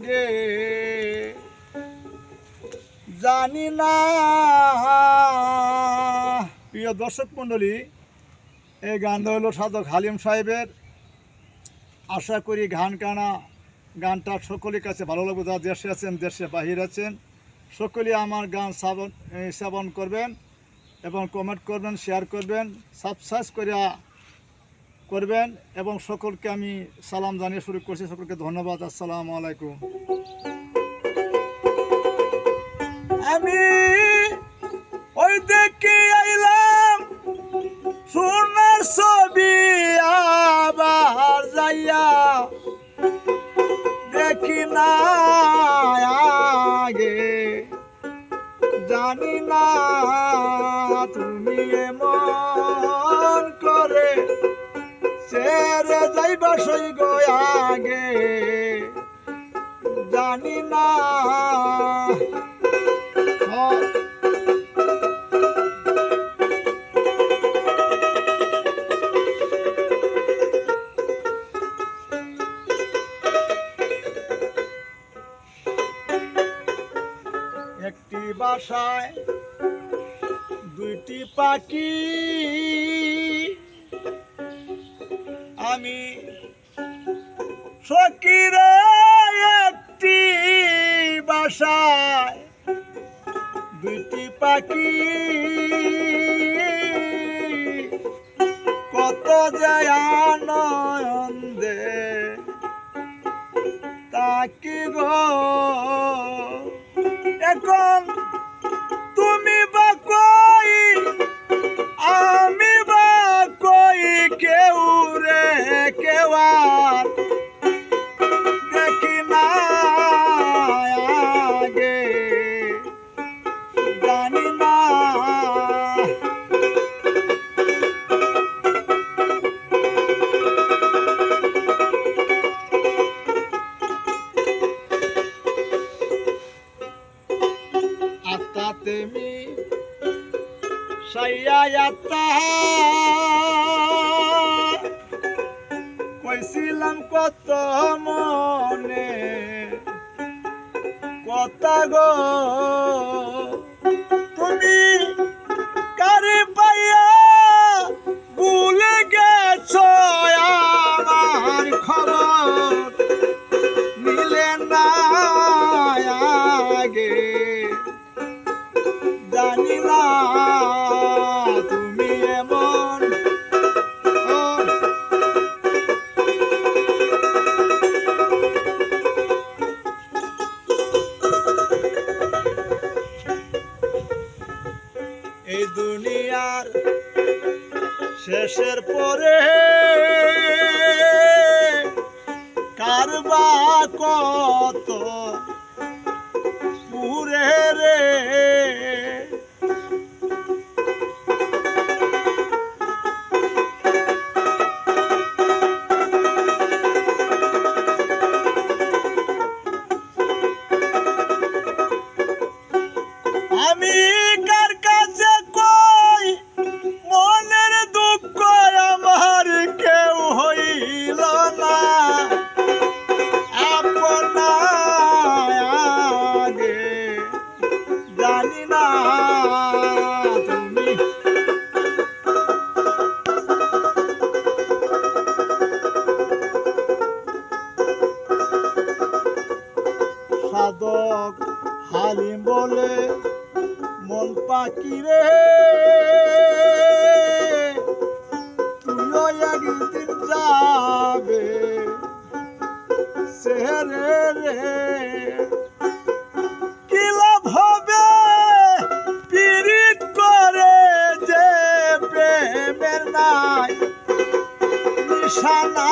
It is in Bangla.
আগে জানি না। প্রিয় দর্শক মণ্ডলী, এই গানটা হলো সাধক হালিম সাহেবের। আশা করি গানটা সকলের কাছে ভালো লাগবে। যারা দেশে আছেন, দেশে বাহির আছেন, সকলে আমার গান শ্রবণ করবেন এবং কমেন্ট করবেন, শেয়ার করবেন, সাবস্ক্রাইব করবেন এবং সকলকে আমি সালাম জানিয়ে শুরু করছি। সকলকে ধন্যবাদ। আসসালামু আলাইকুম। আমি ওই দেখি আইলাম সোনার ছবি, আবার যাইয়া দেখি না আগে জানি না। তুমি এমন করে ছেড়ে যাইবা সই গো আগে জানি না। একটি বাসায় দুইটি পাখি, আমি সখীরে একটি বাসায় দুইটি পাখি, কত যে আনন্দে তাকি গো। এখন তুমি বা কই, আমি বা কই, কেউ রে কেউ আর দেখি না আগে জানি না। তেমি সাইয়াতা কইছিলাম কত মনে কথা গো, তুমি কারে পাইয়া ভুলে গেছ আমার খবর নিলে না আগে জানি না। তুমি এমন এই দুনিয়ার শেষের পরে কারবা কত পুরে রে। আমি কার কাছে কই মনের দুঃখ আমার কেউ হইল না আপনা আগে জানি না। তুমি সাধক হালিম বলে মন পাখি রে, তুইও একদিন যাবে সেরে রে। কি লাভ হবে পীড়িত করে যে প্রেমের নাই নিশানা